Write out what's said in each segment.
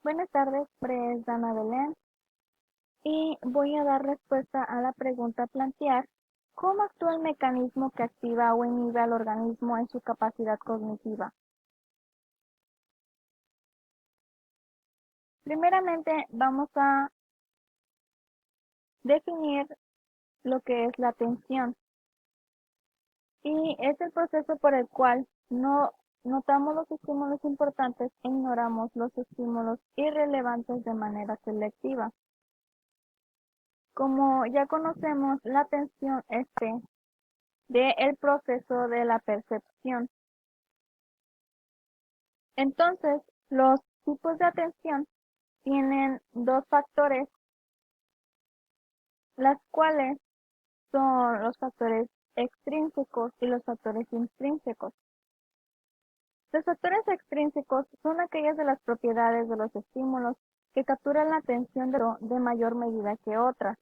Buenas tardes, mi nombre es Dana Belén y voy a dar respuesta a la pregunta a plantear: ¿cómo actúa el mecanismo que activa o inhibe al organismo en su capacidad cognitiva? Primeramente, vamos a definir lo que es la atención, y es el proceso por el cual no notamos los estímulos importantes e ignoramos los estímulos irrelevantes de manera selectiva. Como ya conocemos, la atención del proceso de la percepción. Entonces, los tipos de atención tienen dos factores, las cuales son los factores extrínsecos y los factores intrínsecos. Los factores extrínsecos son aquellas de las propiedades de los estímulos que capturan la atención de mayor medida que otras.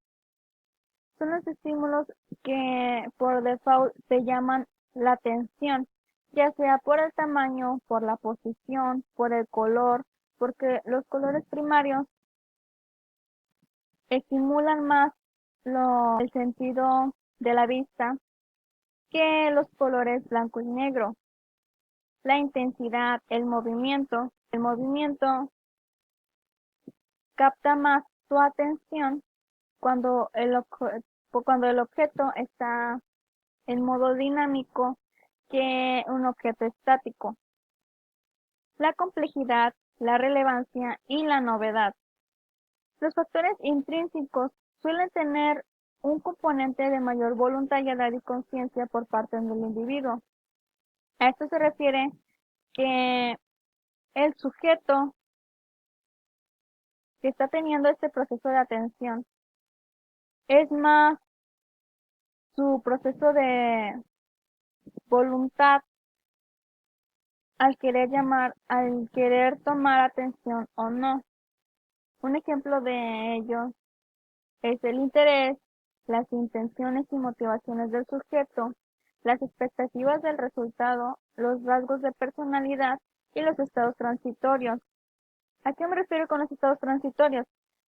Son los estímulos que por default se llaman la atención, ya sea por el tamaño, por la posición, por el color, porque los colores primarios estimulan más el sentido de la vista que los colores blanco y negro. La intensidad, el movimiento capta más tu atención cuando cuando el objeto está en modo dinámico que un objeto estático. La complejidad, la relevancia y la novedad. Los factores intrínsecos suelen tener un componente de mayor voluntariedad y conciencia por parte del individuo. A esto se refiere que el sujeto que está teniendo este proceso de atención es más su proceso de voluntad al querer tomar atención o no. Un ejemplo de ello es el interés, las intenciones y motivaciones del sujeto, las expectativas del resultado, los rasgos de personalidad y los estados transitorios. ¿A qué me refiero con los estados transitorios?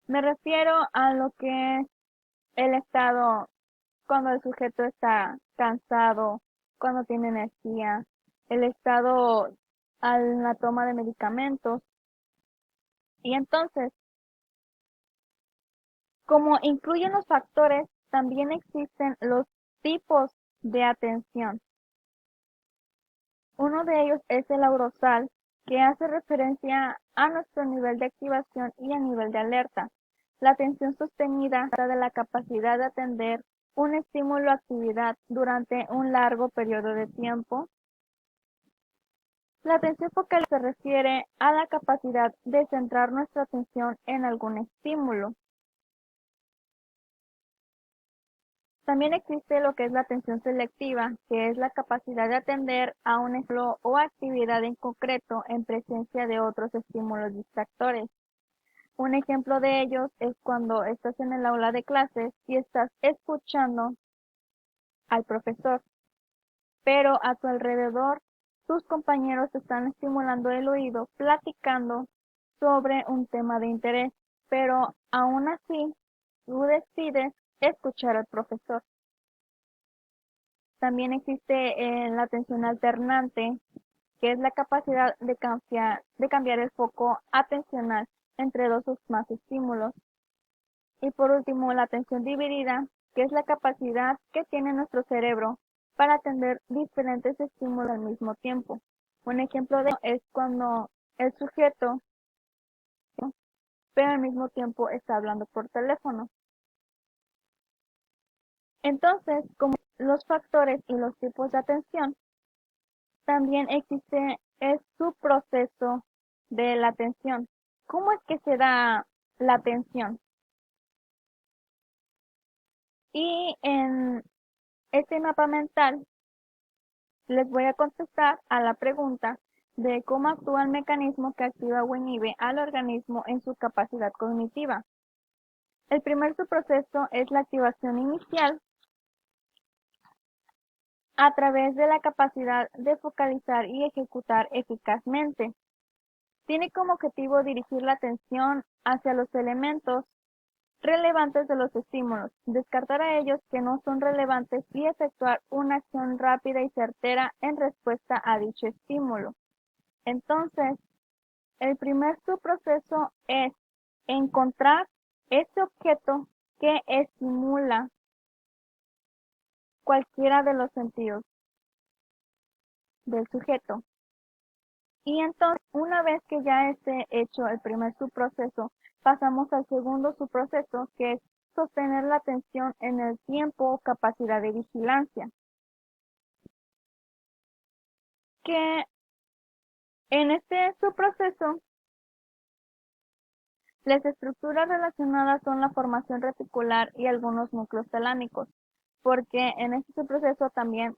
Me refiero a lo que es el estado cuando el sujeto está cansado, cuando tiene energía, el estado a la toma de medicamentos. Y entonces, como incluyen los factores, también existen los tipos de atención. Uno de ellos es el aurosal, que hace referencia a nuestro nivel de activación y a nivel de alerta. La atención sostenida trata de la capacidad de atender un estímulo o actividad durante un largo periodo de tiempo. La atención focal se refiere a la capacidad de centrar nuestra atención en algún estímulo. También existe lo que es la atención selectiva, que es la capacidad de atender a un estímulo o actividad en concreto en presencia de otros estímulos distractores. Un ejemplo de ellos es cuando estás en el aula de clases y estás escuchando al profesor, pero a tu alrededor tus compañeros están estimulando el oído, platicando sobre un tema de interés, pero aún así tú decides escuchar al profesor. También existe la atención alternante, que es la capacidad de cambiar el foco atencional entre dos o más estímulos. Y por último, la atención dividida, que es la capacidad que tiene nuestro cerebro para atender diferentes estímulos al mismo tiempo. Un ejemplo de ello es cuando el sujeto, pero al mismo tiempo está hablando por teléfono. Entonces, como los factores y los tipos de atención, también existe su proceso de la atención. ¿Cómo es que se da la atención? Y en este mapa mental les voy a contestar a la pregunta de cómo actúa el mecanismo que activa o inhibe al organismo en su capacidad cognitiva. El primer subproceso es la activación inicial a través de la capacidad de focalizar y ejecutar eficazmente. Tiene como objetivo dirigir la atención hacia los elementos relevantes de los estímulos, descartar a ellos que no son relevantes y efectuar una acción rápida y certera en respuesta a dicho estímulo. Entonces, el primer subproceso es encontrar ese objeto que estimula cualquiera de los sentidos del sujeto. Y entonces, una vez que ya esté hecho el primer subproceso, pasamos al segundo subproceso, que es sostener la atención en el tiempo o capacidad de vigilancia. Que en este subproceso, las estructuras relacionadas son la formación reticular y algunos núcleos talámicos, porque en este subproceso también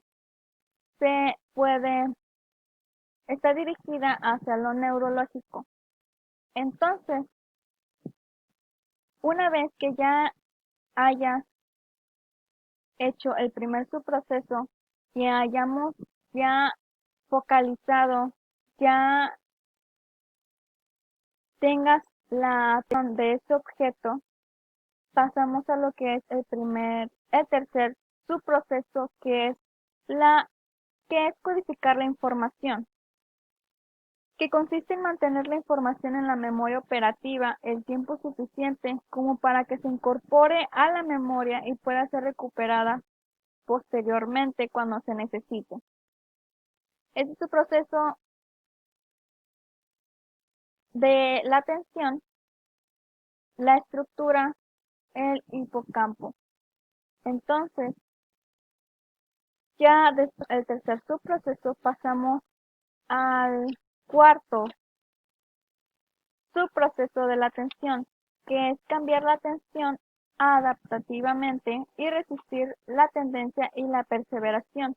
está dirigida hacia lo neurológico. Entonces, una vez que ya hayas hecho el primer subproceso y hayamos ya focalizado, ya tengas la atención de ese objeto, pasamos a lo que es el tercer subproceso, que es codificar la información, que consiste en mantener la información en la memoria operativa el tiempo suficiente como para que se incorpore a la memoria y pueda ser recuperada posteriormente cuando se necesite. Este es su proceso de la atención, la estructura, el hipocampo. Entonces, ya después del tercer subproceso pasamos al cuarto subproceso de la atención, que es cambiar la atención adaptativamente y resistir la tendencia y la perseveración,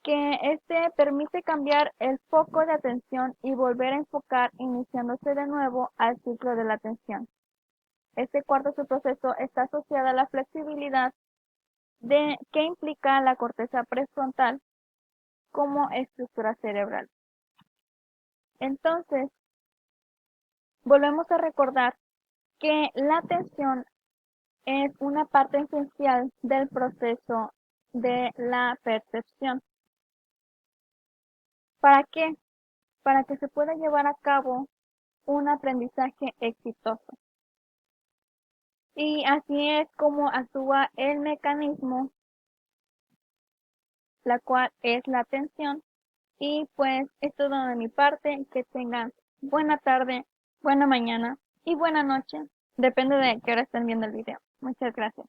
que este permite cambiar el foco de atención y volver a enfocar iniciándose de nuevo al ciclo de la atención. Este cuarto subproceso está asociado a la flexibilidad que implica la corteza prefrontal como estructura cerebral. Entonces, volvemos a recordar que la atención es una parte esencial del proceso de la percepción. ¿Para qué? Para que se pueda llevar a cabo un aprendizaje exitoso. Y así es como actúa el mecanismo, la cual es la atención. Y pues es todo de mi parte. Que tengan buena tarde, buena mañana y buena noche. Depende de qué hora estén viendo el video. Muchas gracias.